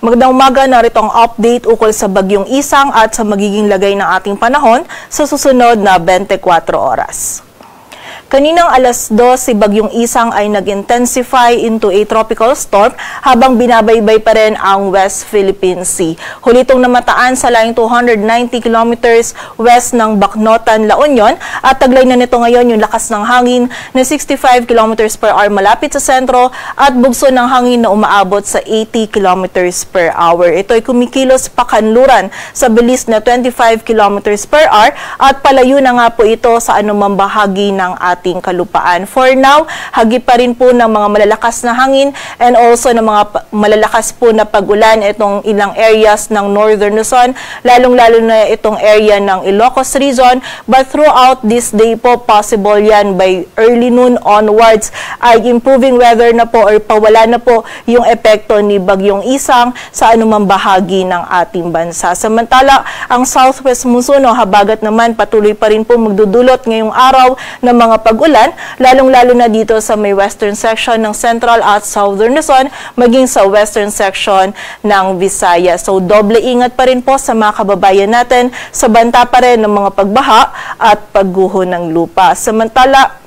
Magandang umaga, narito ang update ukol sa Bagyong Isang at sa magiging lagay ng ating panahon sa susunod na 24 oras. Kaninang alas 2, si Bagyong Isang ay nag-intensify into a tropical storm habang binabaybay pa rin ang West Philippine Sea. Huli itong namataan sa layong 290 kilometers west ng Bacnotan, La Union at taglay na nito ngayon yung lakas ng hangin na 65 kilometers per hour malapit sa sentro at bugso ng hangin na umaabot sa 80 kilometers per hour. Ito ay kumikilos pakanluran sa bilis na 25 kilometers per hour at palayo na nga po ito sa anumang bahagi ng ating kalupaan. For now, hagi pa rin po ng mga malalakas na hangin and also ng mga malalakas po na pag-ulan itong ilang areas ng Northern Luzon, lalong-lalo na itong area ng Ilocos region. But throughout this day po, possible yan by early noon onwards ay improving weather na po or pawala na po yung epekto ni Bagyong Isang sa anumang bahagi ng ating bansa. Samantala, ang southwest monsoon o habagat naman patuloy pa rin po magdudulot ngayong araw ng mga pag-ulan, lalong-lalo na dito sa may western section ng Central at Southern Luzon, maging sa western section ng Visayas. So, doble ingat pa rin po sa mga kababayan natin sa banta pa rin ng mga pagbaha at pagguho ng lupa. Samantala,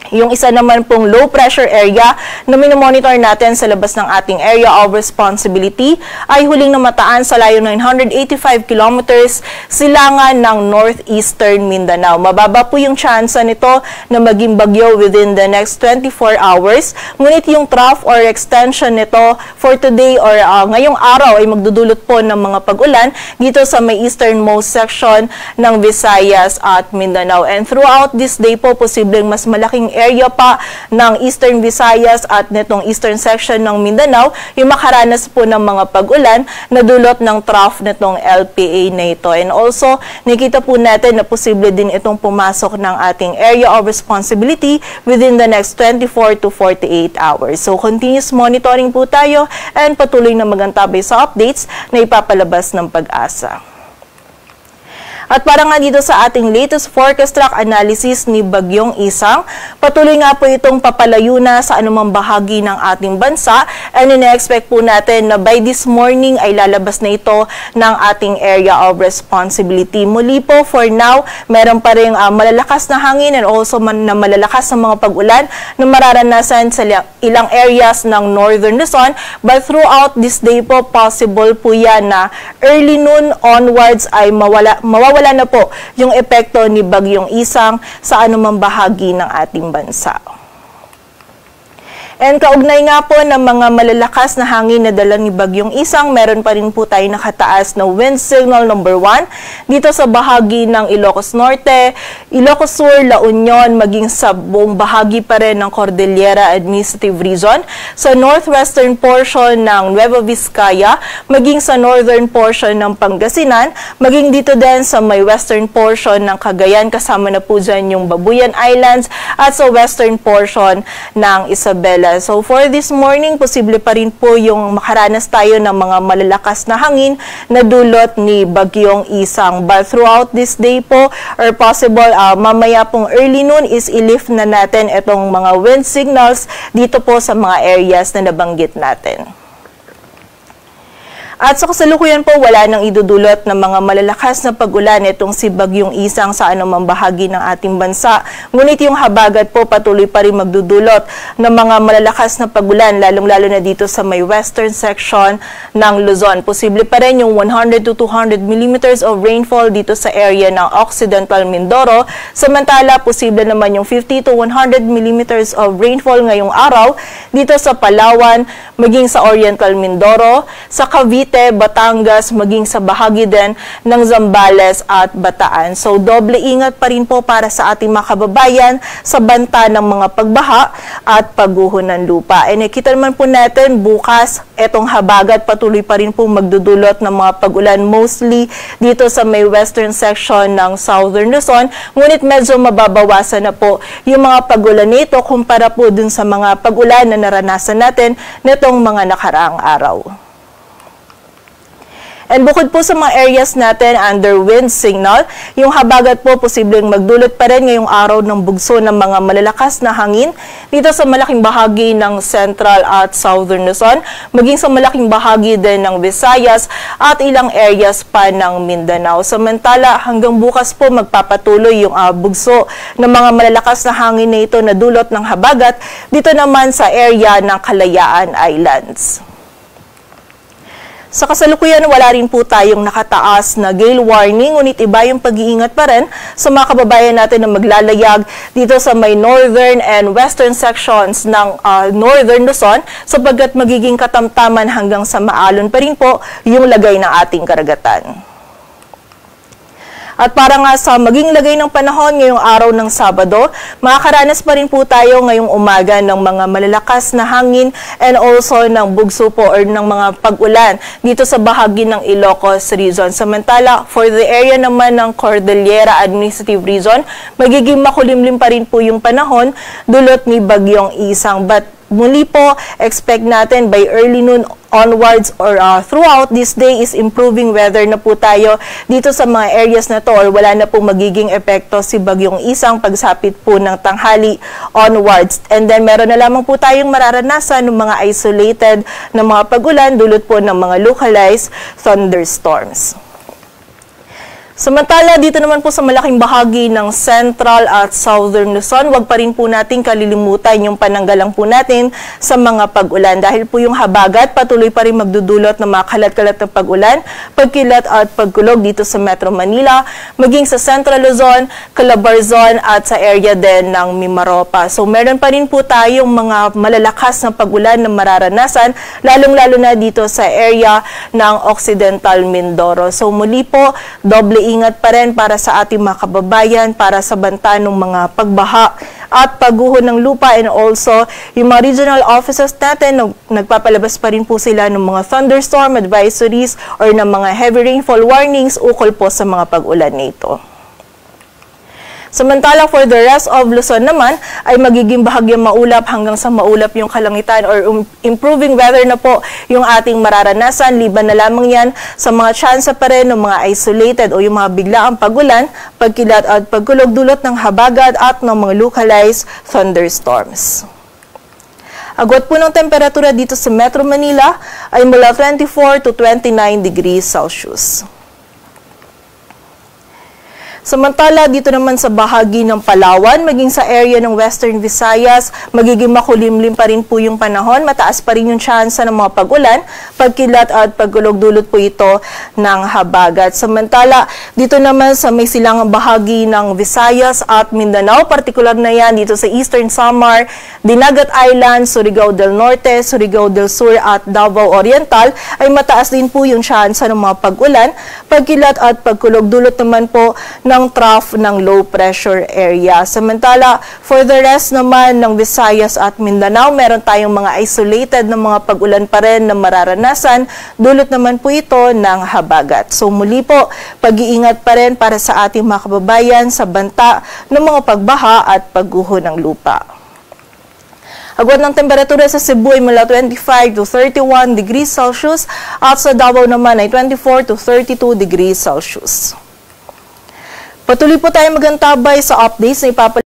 yung isa naman pong low pressure area na minomonitor natin sa labas ng ating area of responsibility ay huling namataan sa layo 985 kilometers silangan ng northeastern Mindanao. Mababa po yung tsansa nito na maging bagyo within the next 24 hours. Ngunit yung trough or extension nito for today or ngayong araw ay magdudulot po ng mga pag-ulan dito sa may easternmost section ng Visayas at Mindanao. And throughout this day po, posibleng mas malaking area pa ng Eastern Visayas at nitong eastern section ng Mindanao yung makaranas po ng mga pag-ulan na dulot ng trough nitong LPA na ito. And also, nakita po natin na posible din itong pumasok ng ating area of responsibility within the next 24 to 48 hours. So, continuous monitoring po tayo and patuloy na magantabay sa updates na ipapalabas ng Pag-asa. At para nga dito sa ating latest forecast track analysis ni Bagyong Isang, patuloy nga po itong papalayo na sa anumang bahagi ng ating bansa and ina-expect po natin na by this morning ay lalabas na ito ng ating area of responsibility. Muli po, for now, meron pa rin malalakas na hangin and also na malalakas na mga pag-ulan na mararanasan sa ilang areas ng Northern Luzon. But throughout this day po, possible po yan na early noon onwards ay mawawala na po yung epekto ni Bagyong Isang sa anumang bahagi ng ating bansa. And kaugnay nga po ng mga malalakas na hangin na dala ni Bagyong Isang, meron pa rin po tayo nakataas na wind signal number 1 dito sa bahagi ng Ilocos Norte, Ilocos Sur, La Union, maging sa buong bahagi pa rin ng Cordillera Administrative Region, sa northwestern portion ng Nueva Vizcaya, maging sa northern portion ng Pangasinan, maging dito din sa may western portion ng Cagayan, kasama na po dyan yung Babuyan Islands, at sa western portion ng Isabela. So for this morning, posible pa rin po yung makaranas tayo ng mga malalakas na hangin na dulot ni Bagyong Isang. But throughout this day po, or possible mamaya pong early noon is i-lift na natin itong mga wind signals dito po sa mga areas na nabanggit natin. At sa kasalukuyan po, wala nang idudulot ng mga malalakas na pag-ulan itong si Bagyong Isang sa anumang bahagi ng ating bansa. Ngunit yung habagat po patuloy pa rin magdudulot ng mga malalakas na pag-ulan, lalong-lalo na dito sa may western section ng Luzon. Posible pa rin yung 100 to 200 millimeters of rainfall dito sa area ng Occidental Mindoro. Samantala, posible naman yung 50 to 100 millimeters of rainfall ngayong araw dito sa Palawan, maging sa Oriental Mindoro, sa Cavite, Batangas, maging sa bahagi din ng Zambales at Bataan. So, doble ingat pa rin po para sa ating mga kababayan sa banta ng mga pagbaha at pagguho ng lupa. E nakita naman po natin bukas, etong habagat patuloy pa rin po magdudulot ng mga pag-ulan mostly dito sa may western section ng Southern Luzon. Ngunit medyo mababawasan na po yung mga pag-ulan nito kumpara po dun sa mga pag-ulan na naranasan natin nitong mga nakaraang araw. And bukod po sa mga areas natin under wind signal, yung habagat po posibleng magdulot pa rin ngayong araw ng bugso ng mga malalakas na hangin dito sa malaking bahagi ng Central at Southern Luzon, maging sa malaking bahagi din ng Visayas at ilang areas pa ng Mindanao. Samantala, hanggang bukas po magpapatuloy yung bugso ng mga malalakas na hangin na ito na dulot ng habagat dito naman sa area ng Kalayaan Islands. Sa kasalukuyan, wala rin po tayong nakataas na gale warning, ngunit iba yung pag-iingat pa rin sa mga kababayan natin na maglalayag dito sa may northern and western sections ng northern Luzon sapagkat magiging katamtaman hanggang sa maalon pa rin po yung lagay ng ating karagatan. At para nga sa maging lagay ng panahon ngayong araw ng Sabado, makakaranas pa rin po tayo ngayong umaga ng mga malalakas na hangin and also ng bugso po or ng mga pag-ulan dito sa bahagi ng Ilocos Region. Samantala, for the area naman ng Cordillera Administrative Region, magiging makulimlim pa rin po yung panahon dulot ni Bagyong Isang. But muli po, expect natin by early noon onwards or throughout this day is improving weather na po tayo dito sa mga areas na to or wala na po magiging epekto si Bagyong Isang pagsapit po ng tanghali onwards. And then meron na lamang po tayong mararanasan ng mga isolated na mga pag-ulan dulot po ng mga localized thunderstorms. Samantala, dito naman po sa malaking bahagi ng Central at Southern Luzon, wag pa rin po natin kalilimutan yung pananggalang po natin sa mga pag-ulan. Dahil po yung habagat, patuloy pa rin magdudulot ng mga kalat-kalat na pag-ulan, pagkilat at pagkulog dito sa Metro Manila, maging sa Central Luzon, Calabarzon at sa area din ng Mimaropa. So meron pa rin po tayong mga malalakas na pag-ulan na mararanasan, lalong-lalo na dito sa area ng Occidental Mindoro. So muli po, doble ingat pa rin para sa ating mga kababayan para sa banta ng mga pagbaha at pagguho ng lupa, and also yung mga regional offices natin, nagpapalabas pa rin po sila ng mga thunderstorm advisories or ng mga heavy rainfall warnings ukol po sa mga pag-ulan nito. Samantala, for the rest of Luzon naman ay magiging bahagyang maulap hanggang sa maulap yung kalangitan or improving weather na po yung ating mararanasan. Liban na lamang yan sa mga tsansa pa rin ng mga isolated o yung mga biglaang pag-ulan, pagkilat at pagkulog dulot ng habagat at ng mga localized thunderstorms. Agwat po ng temperatura dito sa Metro Manila ay mula 24 to 29 degrees Celsius. Samantala, dito naman sa bahagi ng Palawan, maging sa area ng Western Visayas, magiging makulimlim pa rin po yung panahon. Mataas pa rin yung tsansa ng mga pag-ulan, pagkilat at pagkulog dulot po ito ng habagat. Samantala, dito naman sa may silangang bahagi ng Visayas at Mindanao, partikular na yan dito sa Eastern Samar, Dinagat Island, Surigao del Norte, Surigao del Sur at Davao Oriental, ay mataas din po yung tsansa ng mga pag-ulan, pagkilat at pagkulog dulot naman po ng trough ng low pressure area. Samantala, for the rest naman ng Visayas at Mindanao, meron tayong mga isolated na mga pag-ulan pa rin na mararanasan. Dulot naman po ito ng habagat. So muli po, pag-iingat pa rin para sa ating mga kababayan sa banta ng mga pagbaha at pagguho ng lupa. Agwat ng temperatura sa Cebu ay mula 25 to 31 degrees Celsius at sa Davao naman ay 24 to 32 degrees Celsius. Patuloy po tayo magantabay sa updates na